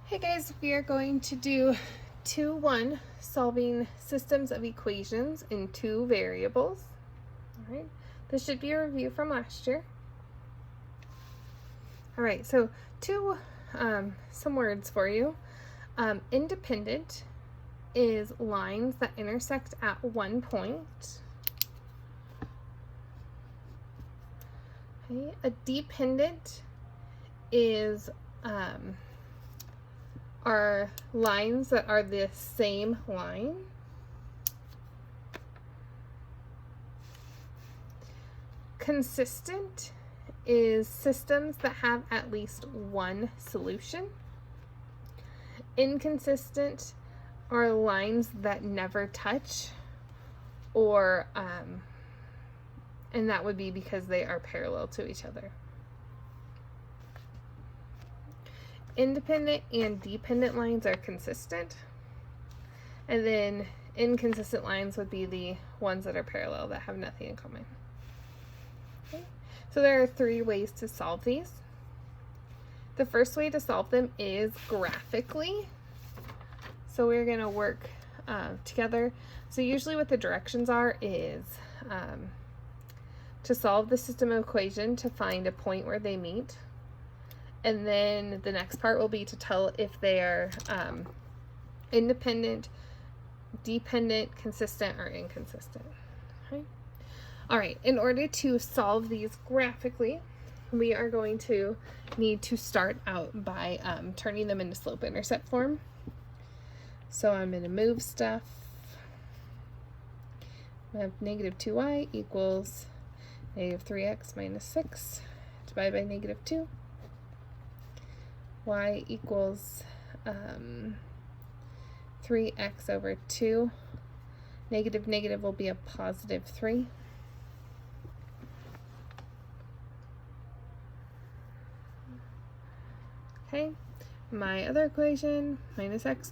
Hey guys, we are going to do 2-1 solving systems of equations in two variables. All right, this should be a review from last year. All right, so some words for you. Independent is lines that intersect at one point. Okay, a dependent is are lines that are the same line. Consistent is systems that have at least one solution. Inconsistent are lines that never touch, or and that would be because they are parallel to each other. Independent and dependent lines are consistent, and then inconsistent lines would be the ones that are parallel that have nothing in common. Okay. So there are three ways to solve these. The first way to solve them is graphically. So we're going to work together. So usually what the directions are is to solve the system equation to find a point where they meet. And then the next part will be to tell if they are independent, dependent, consistent, or inconsistent. Okay. All right, in order to solve these graphically, we are going to need to start out by turning them into slope-intercept form. So I'm going to move stuff. I have negative 2y equals negative 3x minus 6 divided by negative 2. Y equals 3x over 2. Negative will be a positive 3. Okay, my other equation, minus x,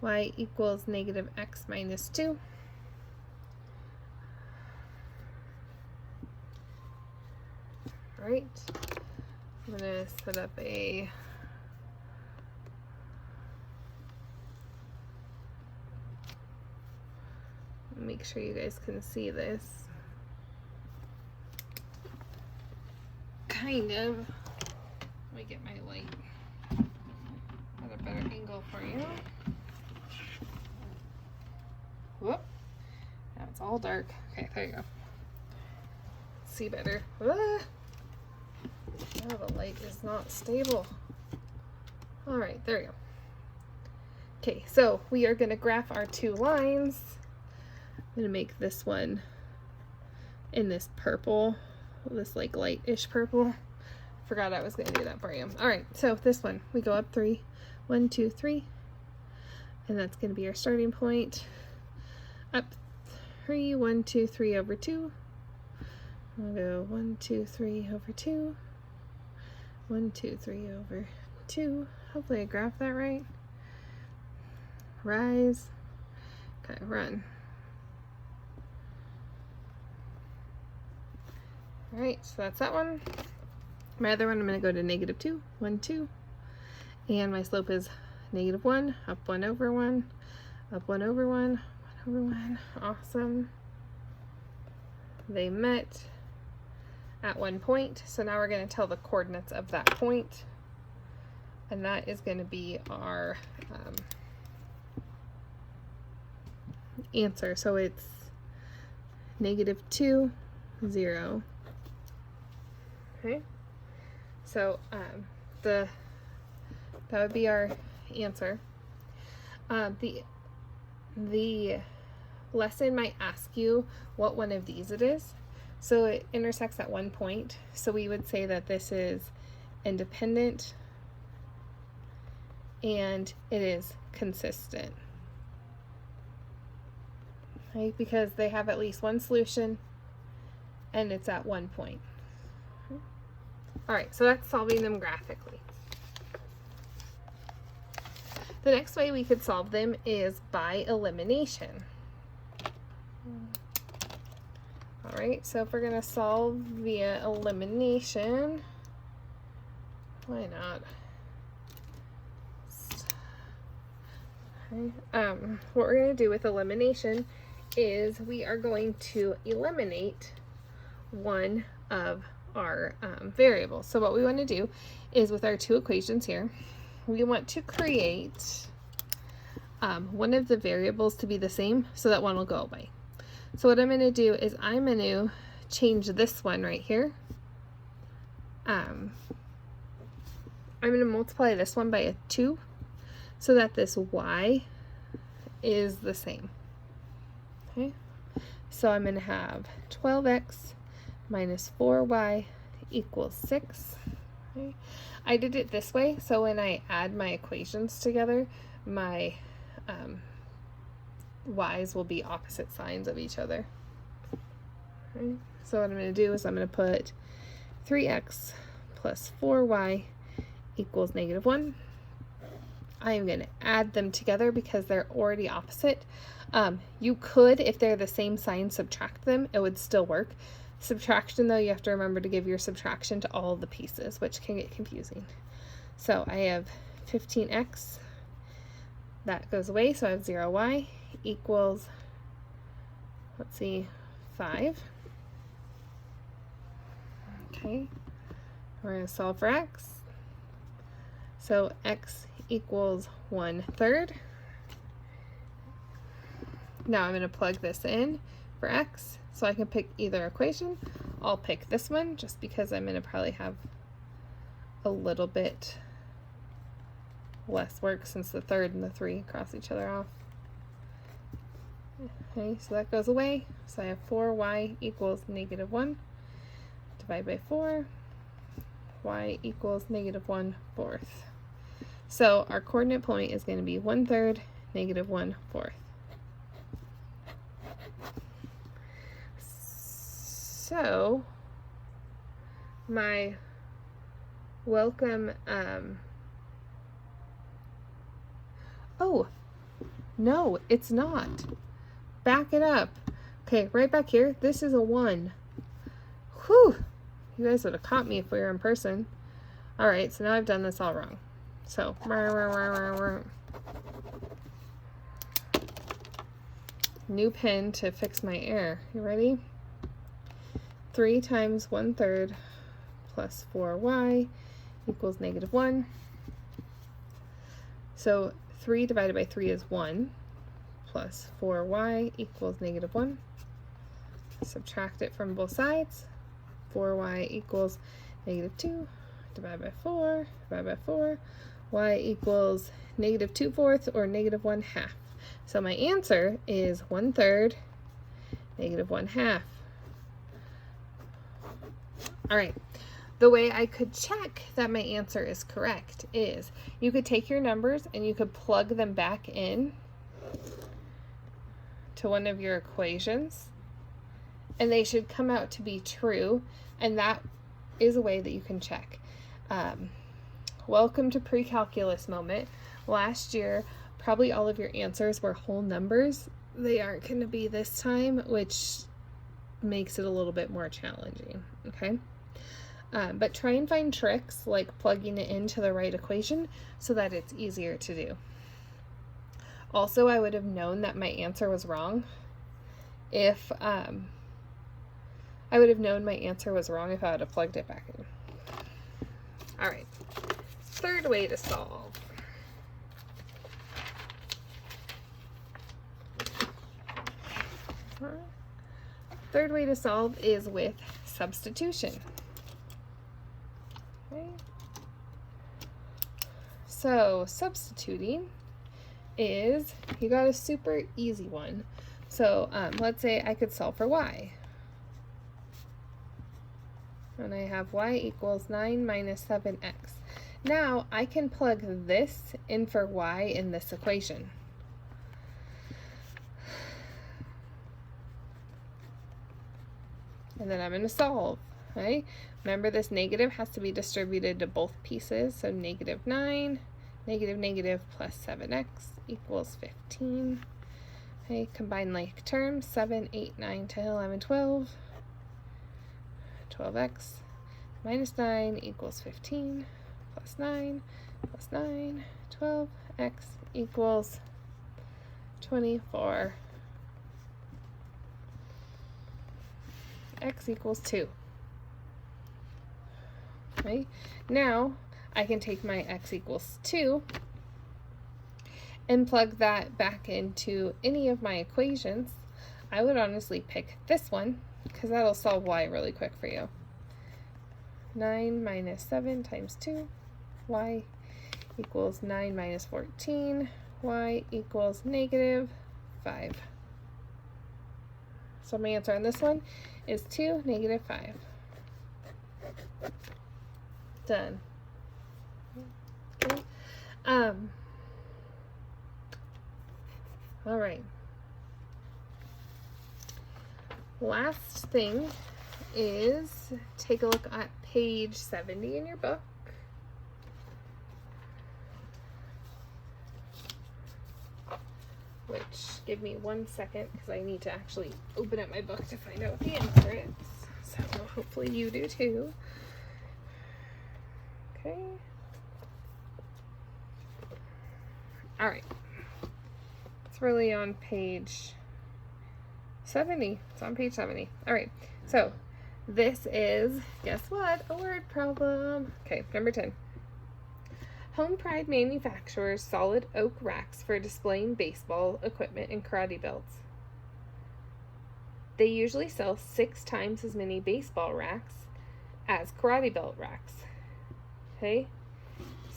y equals negative x minus 2. All right. I'm going to set up a make sure you guys can see this. Kind of. Let me get my light at a better angle for you. Whoop. Now it's all dark. Okay, there you go. See better. Ah. Now the light is not stable. All right, there we go. Okay, so we are going to graph our two lines. I'm going to make this one in this purple, this like light-ish purple. Forgot I was going to do that for you. All right, so this one, we go up 3, 1, 2, 3, and that's going to be our starting point. Up 3, 1, 2, 3 over 2. We'll go 1, 2, 3 over 2. 1, 2, 3 over 2. Hopefully I graphed that right. Rise. Okay, run. All right, so that's that one. My other one, I'm going to go to negative 2, 1, 2. And my slope is negative 1, up 1 over 1, up 1 over 1, 1 over 1. Awesome. They met at one point. So now we're going to tell the coordinates of that point. And that is going to be our answer. So it's negative 2, 0. Okay. So that would be our answer. The lesson might ask you what one of these it is. So it intersects at one point. So we would say that this is independent and it is consistent. Right? Because they have at least one solution and it's at one point. All right, so that's solving them graphically. The next way we could solve them is by elimination. All right, so if we're going to solve via elimination, why not? Okay. What we're going to do with elimination is we are going to eliminate one of our variables. So what we want to do is with our two equations here, we want to create one of the variables to be the same so that one will go away. So what I'm going to do is I'm going to change this one right here. I'm going to multiply this one by a 2 so that this y is the same. Okay, so I'm going to have 12x minus 4y equals 6. Okay. I did it this way, so when I add my equations together, my y's will be opposite signs of each other. Okay. So what I'm going to do is I'm going to put 3x plus 4y equals -1. I am going to add them together because they're already opposite. You could, if they're the same sign, subtract them. It would still work. Subtraction, though, you have to remember to give your subtraction to all the pieces, which can get confusing. So I have 15x. That goes away, so I have 0y equals, let's see, 5. Okay, we're going to solve for x. So x equals 1/3. Now I'm going to plug this in for x, so I can pick either equation. I'll pick this one just because I'm going to probably have a little bit less work since the 3rd and the 3 cross each other off. Okay, so that goes away. So I have 4y equals -1. Divide by 4. Y equals -1/4. So our coordinate point is going to be 1/3, -1/4. So my welcome, oh, no, it's not. Back it up. Okay, right back here, this is a 1. Whew, you guys would have caught me if we were in person. All right, so now I've done this all wrong. So, new pen to fix my error. You ready? 3 times 1/3 plus 4y equals -1. So 3 divided by 3 is 1, plus 4y equals -1. Subtract it from both sides. 4y equals -2. Divide by 4, divide by 4. Y equals -2/4 or -1/2. So my answer is 1/3, -1/2. All right. The way I could check that my answer is correct is you could take your numbers and you could plug them back in to one of your equations, and they should come out to be true, and that is a way that you can check. Welcome to pre-calculus moment. Last year, probably all of your answers were whole numbers. They aren't going to be this time, which makes it a little bit more challenging, okay? But try and find tricks like plugging it into the right equation so that it's easier to do. Also, I would have known that my answer was wrong if I would have plugged it back in. All right, third way to solve. Third way to solve is with substitution. Okay. So substituting is, you got a super easy one. So let's say I could solve for y. And I have y equals 9 minus 7x. Now I can plug this in for y in this equation. And then I'm going to solve, right? Remember, this negative has to be distributed to both pieces. So -9, negative plus 7x equals 15. Okay, combine like terms, 7, 8, 9, 10, 11, 12. 12x minus 9 equals 15, plus 9, 12x equals 24. X equals 2. Okay, now I can take my x equals 2 and plug that back into any of my equations. I would honestly pick this one because that'll solve y really quick for you. 9 minus 7 times 2, y equals 9 minus 14, y equals negative 5. So my answer on this one is 2, negative 5. Done. Okay. All right. Last thing is take a look at page 70 in your book. Which, give me 1 second because I need to actually open up my book to find out what the answer is. So hopefully you do too. Okay. All right. It's really on page 70. It's on page 70. All right. So this is, guess what? A word problem. Okay, number 10. Home Pride manufactures solid oak racks for displaying baseball equipment and karate belts. They usually sell 6 times as many baseball racks as karate belt racks. Okay,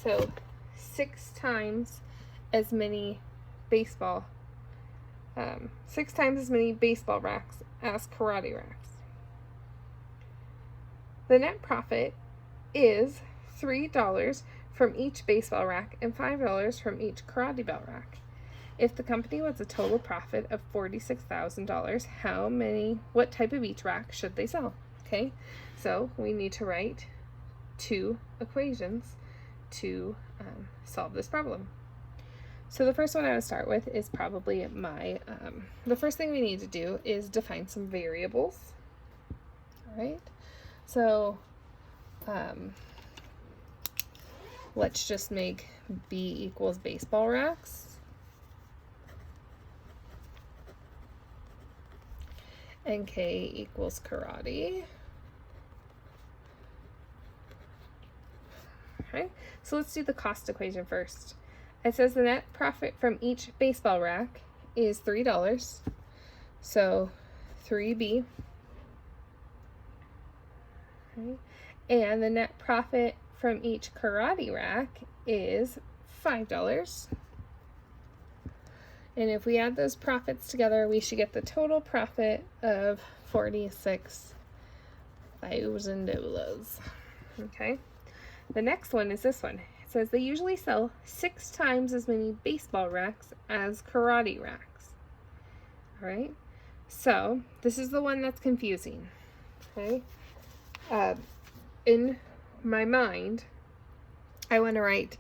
so 6 times as many baseball, 6 times as many baseball racks as karate racks. The net profit is $3 from each baseball rack and $5 from each karate belt rack. If the company wants a total profit of $46,000, what type of each rack should they sell? Okay, so we need to write 2 equations to solve this problem. So the first one I would start with is probably the first thing we need to do is define some variables. All right, so let's just make B equals baseball racks. And K equals karate. Okay, so let's do the cost equation first. It says the net profit from each baseball rack is $3. So 3B. Okay. And the net profit from each karate rack is $5. And if we add those profits together, we should get the total profit of $46,000. Okay. The next one is this one. It says they usually sell 6 times as many baseball racks as karate racks. All right. So this is the one that's confusing. Okay. In my mind, I want to write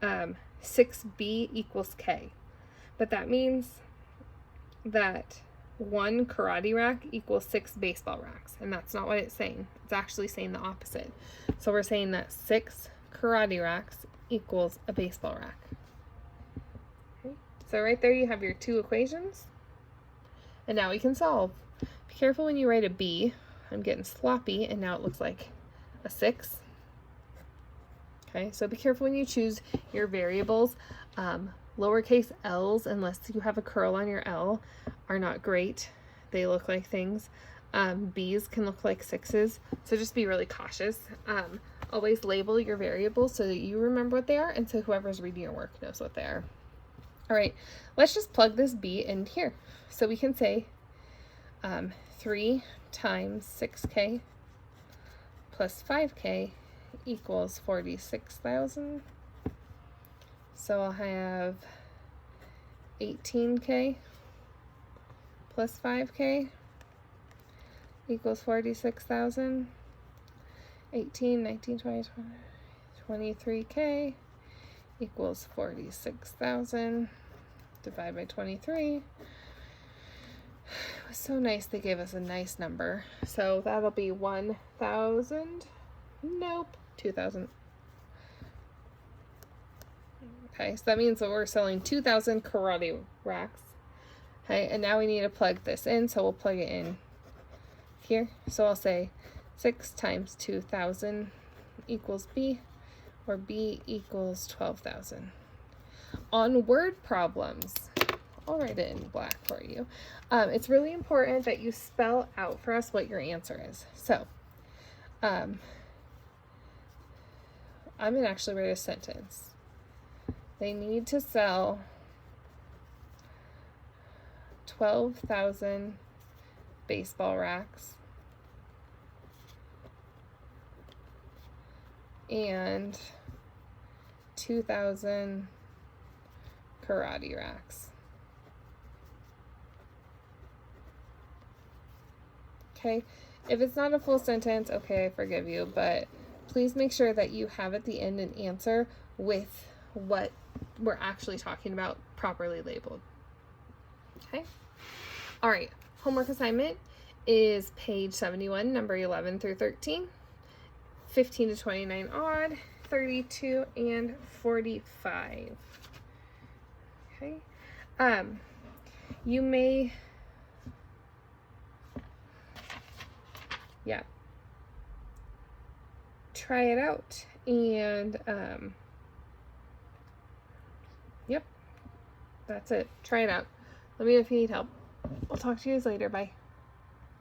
6B equals K. But that means that 1 karate rack equals 6 baseball racks. And that's not what it's saying. It's actually saying the opposite. So we're saying that 6 karate racks equals a baseball rack. Okay. So right there you have your 2 equations. And now we can solve. Be careful when you write a B. I'm getting sloppy and now it looks like a 6. Okay, so be careful when you choose your variables. Lowercase l's, unless you have a curl on your L, are not great. They look like things. B's can look like 6s, so just be really cautious. Always label your variables so that you remember what they are, and so whoever's reading your work knows what they are. All right, let's just plug this B in here. So we can say 3 times 6K plus 5K equals 46,000. So I'll have 18K plus 5K equals 46,000. 18, 19, 20, 23K equals 46,000. Divide by 23. It was so nice they gave us a nice number. So that'll be 1,000. Nope, 2,000. Okay, so that means that we're selling 2,000 karate racks Okay, and now we need to plug this in, so we'll plug it in here. So I'll say 6 times 2,000 equals B, or B equals 12,000. On word problems, I'll write it in black for you. It's really important that you spell out for us what your answer is. So, I'm going to actually write a sentence. They need to sell 12,000 baseball racks and 2,000 karate racks. Okay, if it's not a full sentence, okay, I forgive you, but please make sure that you have at the end an answer with what we're actually talking about properly labeled. Okay, all right, homework assignment is page 71, number 11 through 13, 15 to 29 odd, 32 and 45. Okay, you may, yeah, try it out, and yep, that's it. Try it out. Let me know if you need help. I'll talk to you guys later. Bye.